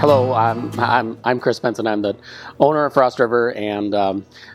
Hello, I'm Chris Benson. I'm the owner of Frost River, and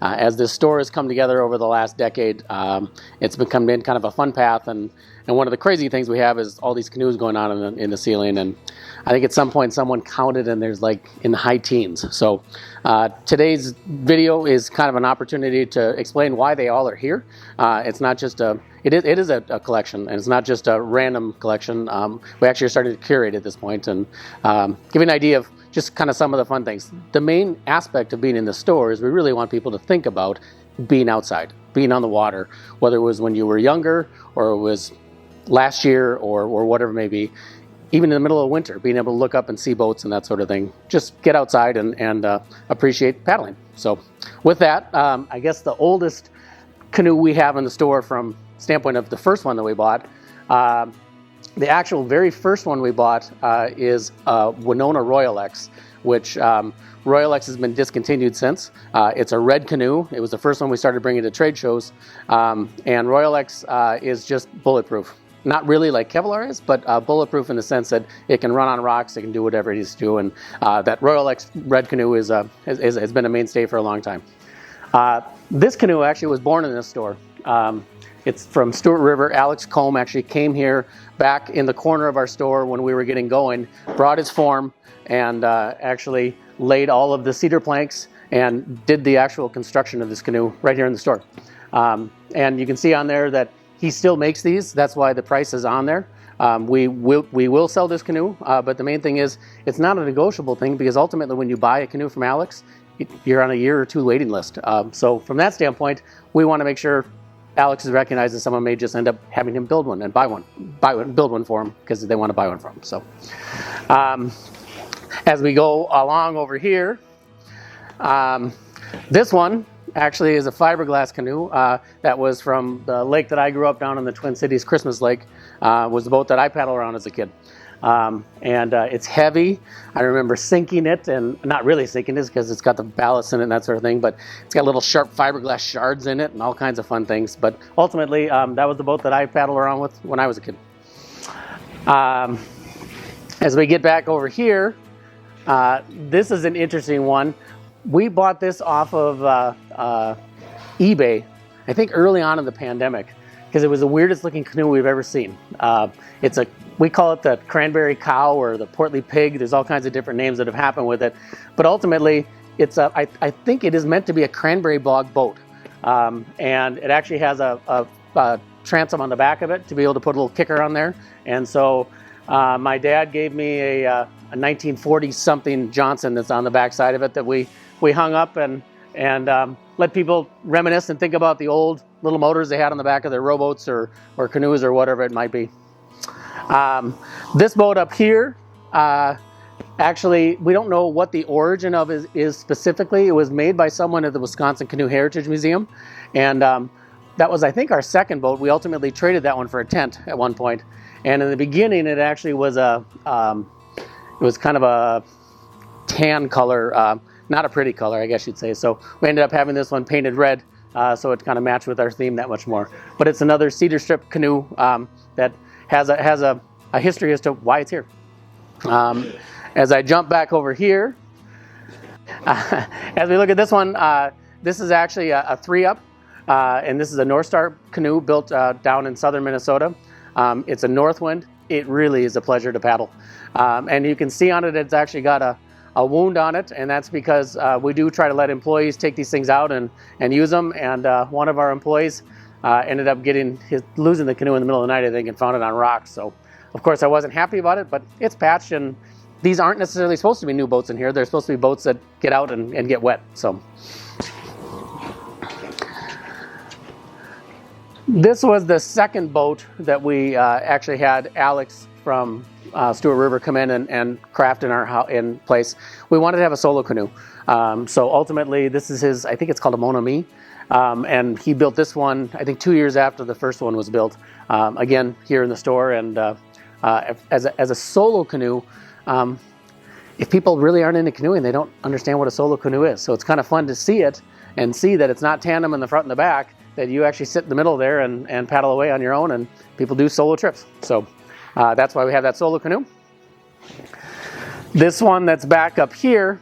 as this store has come together over the last decade, it's become kind of a fun path. And one of the crazy things we have is all these canoes going on in the ceiling. And I think at some point someone counted, and there's like in the high teens. So today's video is kind of an opportunity to explain why they all are here. It's not just it is a collection, and it's not just a random collection. We actually are starting to curate at this point and give you an idea of just kind of some of the fun things. The main aspect of being in the store is we really want people to think about being outside, being on the water, whether it was when you were younger or it was last year or whatever it may be. Even in the middle of winter, being able to look up and see boats and that sort of thing. Just get outside and appreciate paddling. So with that, I guess the oldest canoe we have in the store from standpoint of the first one that we bought, the actual very first one we bought is Winona Royal X, which Royal X has been discontinued since. It's a red canoe. It was the first one we started bringing to trade shows, and Royal X is just bulletproof. Not really like Kevlar is, but bulletproof in the sense that it can run on rocks, it can do whatever it needs to do, and that Royal X red canoe has been a mainstay for a long time. This canoe actually was born in this store. It's from Stuart River. Alex Combe actually came here back in the corner of our store when we were getting going, brought his form, and actually laid all of the cedar planks and did the actual construction of this canoe right here in the store. And you can see on there that he still makes these. That's why the price is on there. We will sell this canoe, but the main thing is it's not a negotiable thing, because ultimately when you buy a canoe from Alex, you're on a year or two waiting list. So from that standpoint, we want to make sure Alex is recognized, and someone may just end up having him build one and build one for him because they want to buy one from him. So as we go along over here, this one actually is a fiberglass canoe that was from the lake that I grew up down in the Twin Cities, Christmas Lake. Was the boat that I paddled around as a kid. It's heavy. I remember sinking it, and not really sinking it because it's got the ballast in it and that sort of thing, but it's got little sharp fiberglass shards in it and all kinds of fun things. But ultimately, that was the boat that I paddled around with when I was a kid. As we get back over here, this is an interesting one. We bought this off of eBay, I think early on in the pandemic, because it was the weirdest looking canoe we've ever seen. We call it the cranberry cow or the portly pig. There's all kinds of different names that have happened with it. But ultimately, I think it is meant to be a cranberry bog boat. And it actually has a transom on the back of it to be able to put a little kicker on there. And so my dad gave me a 1940-something Johnson that's on the back side of it that we hung up and let people reminisce and think about the old little motors they had on the back of their rowboats or canoes or whatever it might be. This boat up here, actually, we don't know what the origin of is specifically. It was made by someone at the Wisconsin Canoe Heritage Museum, and that was, I think, our second boat. We ultimately traded that one for a tent at one point, and in the beginning, it actually was it was kind of a tan color, not a pretty color, I guess you'd say. So we ended up having this one painted red, so it kind of matched with our theme that much more. But it's another cedar strip canoe that has a history as to why it's here. As I jump back over here, as we look at this one, this is actually a 3-up, and this is a North Star canoe built down in southern Minnesota. It's a Northwind. It really is a pleasure to paddle. And you can see on it, it's actually got a wound on it, and that's because we do try to let employees take these things out and use them. And one of our employees ended up losing the canoe in the middle of the night, I think, and found it on rocks. So, of course, I wasn't happy about it, but it's patched, and these aren't necessarily supposed to be new boats in here. They're supposed to be boats that get out and get wet. So, this was the second boat that we actually had Alex from Stuart River come in and craft in place. We wanted to have a solo canoe. So ultimately, this is his, I think it's called a Mon Ami. And he built this one, I think 2 years after the first one was built, again, here in the store. And as a solo canoe, if people really aren't into canoeing, they don't understand what a solo canoe is. So it's kind of fun to see it and see that it's not tandem in the front and the back, that you actually sit in the middle there and paddle away on your own, and people do solo trips. So that's why we have that solo canoe. This one that's back up here,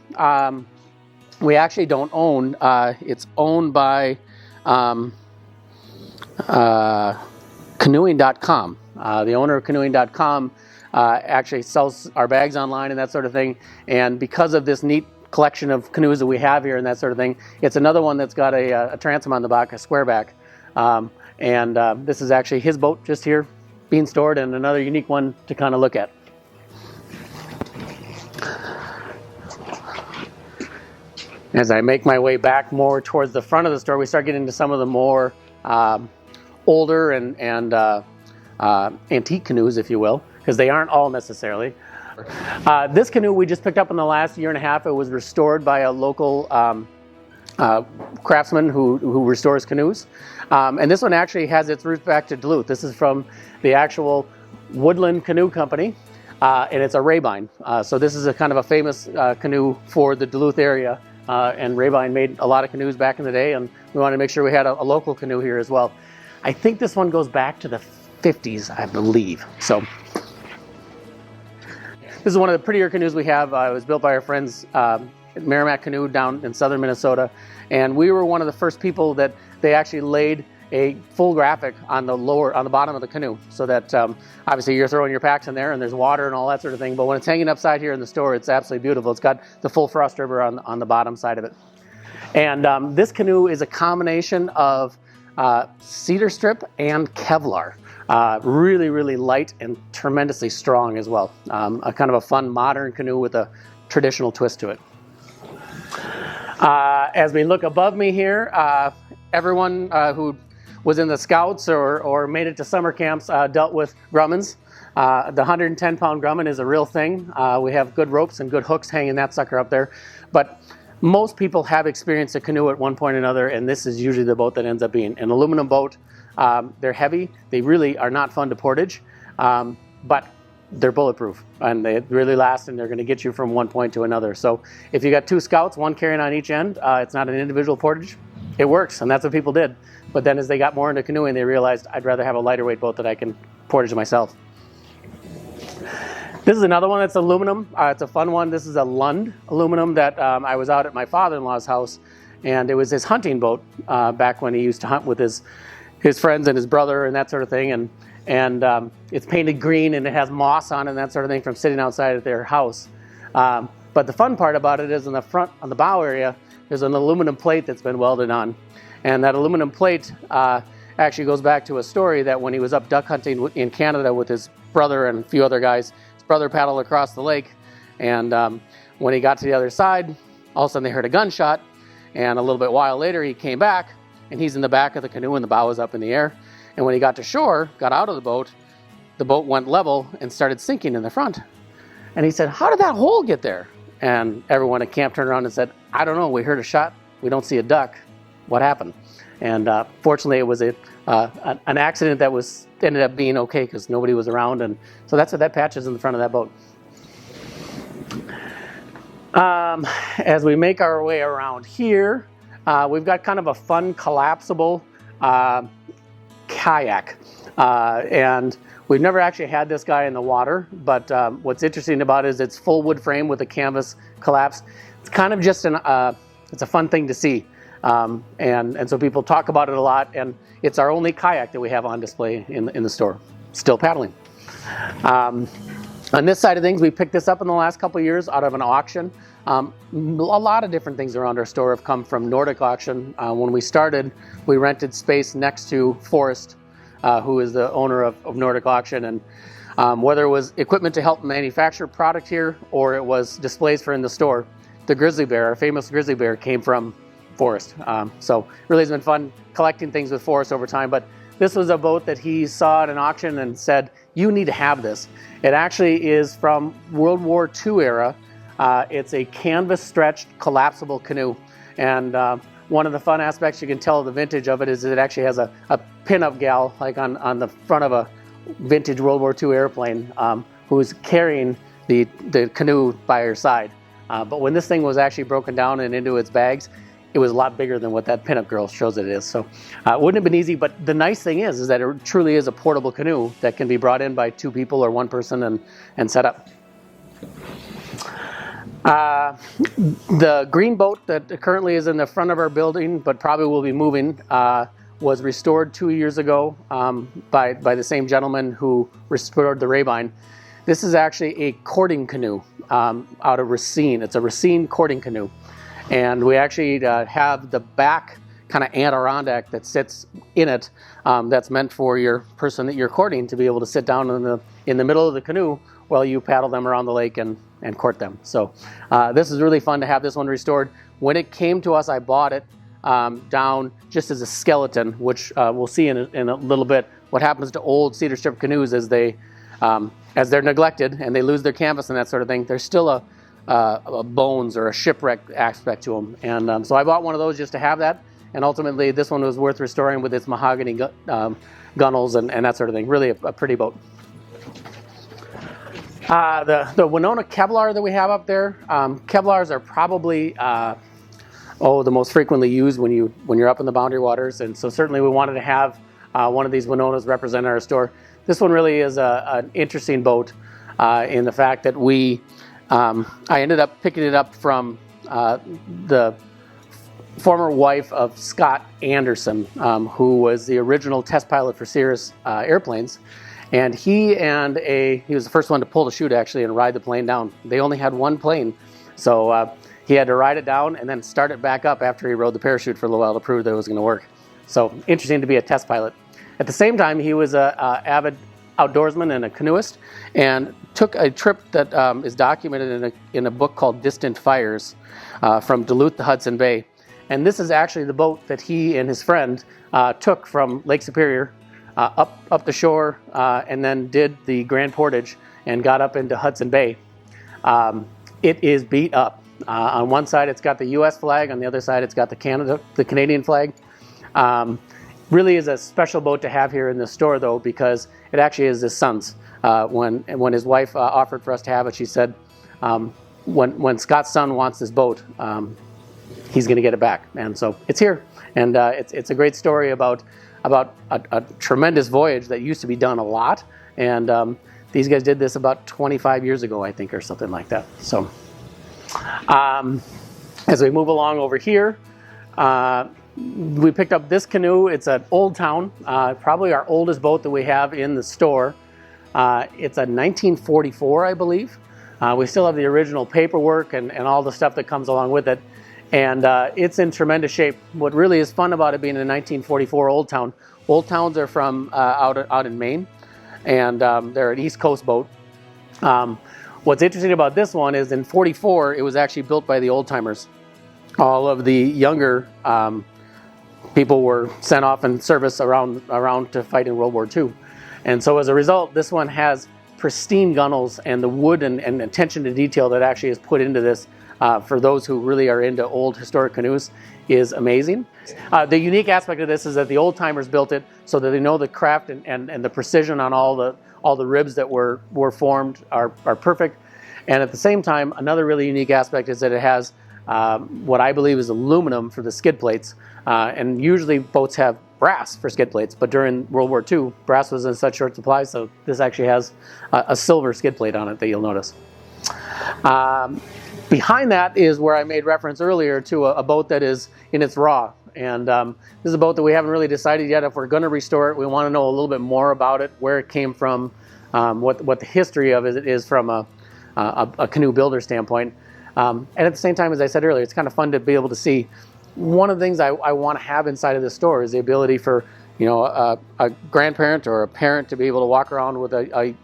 we actually don't own. It's owned by canoeing.com. The owner of canoeing.com actually sells our bags online and that sort of thing. And because of this neat collection of canoes that we have here and that sort of thing, it's another one that's got a transom on the back, a square back. This is actually his boat just here being stored, and another unique one to kind of look at. As I make my way back more towards the front of the store, we start getting into some of the more older and antique canoes, if you will, because they aren't all necessarily. This canoe we just picked up in the last year and a half. It was restored by a local craftsman who restores canoes. And this one actually has its roots back to Duluth. This is from the actual Woodland Canoe Company, and it's a Rabine. So this is a kind of a famous canoe for the Duluth area. And Rabine made a lot of canoes back in the day, and we wanted to make sure we had a local canoe here as well. I think this one goes back to the 50s, I believe. So this is one of the prettier canoes we have. It was built by our friends at Merrimack Canoe down in southern Minnesota, and we were one of the first people that they actually laid a full graphic on the bottom of the canoe, so that obviously you're throwing your packs in there and there's water and all that sort of thing, but when it's hanging upside here in the store, it's absolutely beautiful. It's got the full frost river on the bottom side of it. And this canoe is a combination of cedar strip and Kevlar. Really, really light and tremendously strong as well. A kind of a fun modern canoe with a traditional twist to it. As we look above me here, everyone who was in the Scouts or made it to summer camps dealt with Grummins. The 110-pound Grumman is a real thing. We have good ropes and good hooks hanging that sucker up there. But most people have experienced a canoe at one point or another, and this is usually the boat that ends up being an aluminum boat. They're heavy. They really are not fun to portage, but they're bulletproof, and they really last, and they're going to get you from one point to another. So if you got two Scouts, one carrying on each end, it's not an individual portage. It works, and that's what people did. But then as they got more into canoeing, they realized I'd rather have a lighter weight boat that I can portage myself. This is another one that's aluminum. It's a fun one. This is a Lund aluminum that I was out at my father-in-law's house, and it was his hunting boat back when he used to hunt with his friends and his brother and that sort of thing. And it's painted green, and it has moss on it and that sort of thing from sitting outside at their house. But the fun part about it is in the front, on the bow area, there's an aluminum plate that's been welded on. And that aluminum plate actually goes back to a story that when he was up duck hunting in Canada with his brother and a few other guys, his brother paddled across the lake, and when he got to the other side, all of a sudden they heard a gunshot, and a little bit while later he came back, and he's in the back of the canoe and the bow is up in the air. And when he got to shore, got out of the boat went level and started sinking in the front. And he said, "How did that hole get there?" And everyone at camp turned around and said, "I don't know, we heard a shot, we don't see a duck. What happened?" And fortunately it was an accident that ended up being okay because nobody was around. And so that's what that patch is in the front of that boat. As we make our way around here, we've got kind of a fun collapsible kayak. And we've never actually had this guy in the water, but what's interesting about it is it's full wood frame with a canvas collapse. It's kind of just it's a fun thing to see. And so people talk about it a lot, and it's our only kayak that we have on display in the store, still paddling. On this side of things, we picked this up in the last couple of years out of an auction. A lot of different things around our store have come from Nordic Auction. When we started, we rented space next to Forrest, who is the owner of Nordic Auction, and whether it was equipment to help manufacture product here or it was displays for in the store, the grizzly bear, our famous grizzly bear, came from Forrest. So really it's been fun collecting things with Forrest over time, but this was a boat that he saw at an auction and said, "You need to have this." It actually is from World War II era. It's a canvas stretched collapsible canoe, and one of the fun aspects you can tell the vintage of it is it actually has a pin-up gal like on the front of a vintage World War II airplane who's carrying the canoe by her side. But when this thing was actually broken down and into its bags, it was a lot bigger than what that pinup girl shows it is. So it wouldn't have been easy, but the nice thing is that it truly is a portable canoe that can be brought in by two people or one person and set up. Uh, the green boat that currently is in the front of our building, but probably will be moving, was restored 2 years ago by the same gentleman who restored the Rabine. This is actually a courting canoe out of Racine. It's a Racine courting canoe. And we actually have the back kind of Adirondack that sits in it that's meant for your person that you're courting to be able to sit down in the middle of the canoe while you paddle them around the lake and court them. So this is really fun to have this one restored. When it came to us, I bought it down just as a skeleton, which we'll see in a little bit. What happens to old cedar strip canoes is as they're neglected and they lose their canvas and that sort of thing, there's still a bones or a shipwreck aspect to them. And so I bought one of those just to have that. And ultimately, this one was worth restoring with its mahogany gunnels and that sort of thing. Really a pretty boat. The Winona Kevlar that we have up there, Kevlars are probably the most frequently used when you're up in the boundary waters. And so certainly we wanted to have one of these Winonas represent our store. This one really is an interesting boat in the fact that I ended up picking it up from the former wife of Scott Anderson, who was the original test pilot for Cirrus airplanes. And he was the first one to pull the chute actually and ride the plane down. They only had one plane, so he had to ride it down and then start it back up after he rode the parachute for a little while to prove that it was going to work. So interesting to be a test pilot. At the same time, he was an avid outdoorsman and a canoeist, and took a trip that is documented in a book called Distant Fires from Duluth to Hudson Bay. And this is actually the boat that he and his friend took from Lake Superior up the shore and then did the Grand Portage and got up into Hudson Bay. It is beat up. On one side it's got the U.S. flag, on the other side it's got the Canadian flag. Really is a special boat to have here in the store though, because it actually is his son's. When his wife offered for us to have it, she said, when Scott's son wants this boat, he's going to get it back. And so it's here. And it's a great story about a tremendous voyage that used to be done a lot. And these guys did this about 25 years ago, I think, or something like that. So as we move along over here, we picked up this canoe. It's an Old Town, probably our oldest boat that we have in the store. It's a 1944, I believe. We still have the original paperwork and all the stuff that comes along with it. And it's in tremendous shape. What really is fun about it being a 1944 Old Town, Old Towns are from out in Maine, and they're an East Coast boat. What's interesting about this one is in 44, it was actually built by the old timers. All of the younger people were sent off in service around to fight in World War II. And so as a result, this one has pristine gunnels, and the wood and attention to detail that actually is put into this for those who really are into old historic canoes is amazing. The unique aspect of this is that the old timers built it so that they know the craft and the precision on all the ribs that were formed are perfect. And at the same time, another really unique aspect is that it has what I believe is aluminum for the skid plates. And usually boats have brass for skid plates, but during World War II, brass was in such short supply, so this actually has a silver skid plate on it that you'll notice. Behind that is where I made reference earlier to a boat that is in its raw. And this is a boat that we haven't really decided yet if we're going to restore it. We want to know a little bit more about it, where it came from, what the history of it is from a canoe builder standpoint. And at the same time, as I said earlier, it's kind of fun to be able to see. One of the things I want to have inside of the store is the ability for a grandparent or a parent to be able to walk around with a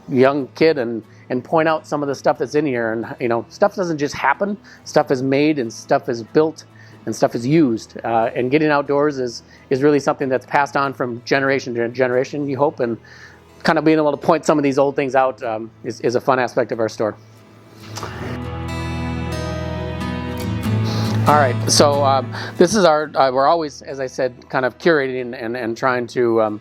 young kid and point out some of the stuff that's in here. And stuff doesn't just happen. Stuff is made and stuff is built and stuff is used. And getting outdoors is really something that's passed on from generation to generation, you hope. And kind of being able to point some of these old things out is a fun aspect of our store. All right, so this is we're always, as I said, kind of curating and trying to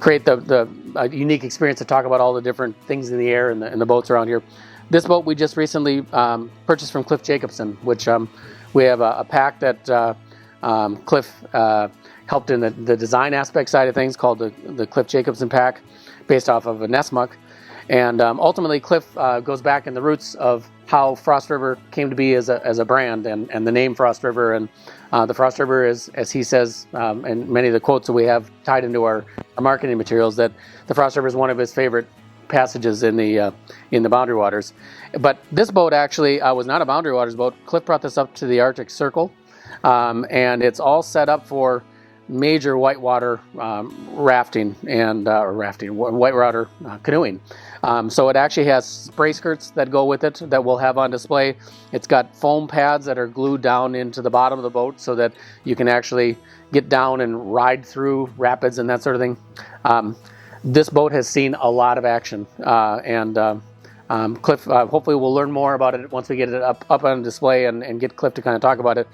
create the unique experience to talk about all the different things in the air and the boats around here. This boat we just recently purchased from Cliff Jacobson, which we have a pack that Cliff helped in the design aspect side of things called the Cliff Jacobson pack, based off of a Nessmuck. And ultimately, Cliff goes back in the roots of how Frost River came to be as a brand and the name Frost River. And the Frost River is, as he says, and many of the quotes that we have tied into our marketing materials, that the Frost River is one of his favorite passages in the Boundary Waters. But this boat actually was not a Boundary Waters boat. Cliff brought this up to the Arctic Circle, and it's all set up for major whitewater rafting and whitewater canoeing. So it actually has spray skirts that go with it that we'll have on display. It's got foam pads that are glued down into the bottom of the boat so that you can actually get down and ride through rapids and that sort of thing. This boat has seen a lot of action, and Cliff, hopefully we'll learn more about it once we get it up on display and get Cliff to kind of talk about it.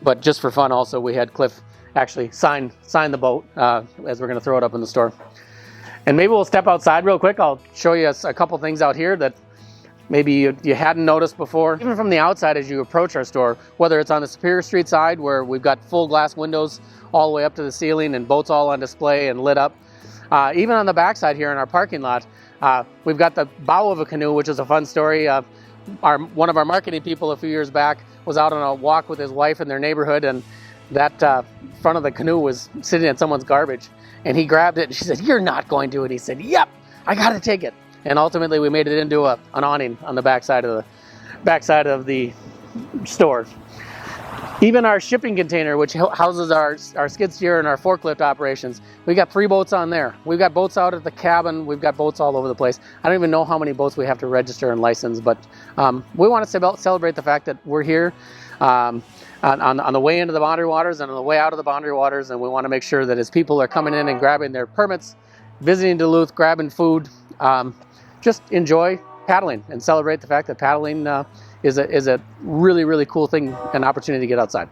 But just for fun also, we had Cliff actually sign the boat as we're going to throw it up in the store. And maybe we'll step outside real quick. I'll show you a couple things out here that maybe you hadn't noticed before. Even from the outside as you approach our store, whether it's on the Superior Street side where we've got full glass windows all the way up to the ceiling and boats all on display and lit up. Even on the backside here in our parking lot, we've got the bow of a canoe, which is a fun story. One of our marketing people a few years back was out on a walk with his wife in their neighborhood, and that front of the canoe was sitting in someone's garbage. And he grabbed it and she said, "You're not going to." And he said, "Yep, I got to take it." And ultimately we made it into an awning on the backside of the store. Even our shipping container, which houses our skid steer and our forklift operations, we got 3 boats on there. We've got boats out at the cabin. We've got boats all over the place. I don't even know how many boats we have to register and license, but we want to celebrate the fact that we're here on the way into the Boundary Waters and on the way out of the Boundary Waters, and we want to make sure that as people are coming in and grabbing their permits, visiting Duluth, grabbing food, just enjoy paddling and celebrate the fact that paddling is a really, really cool thing, an opportunity to get outside.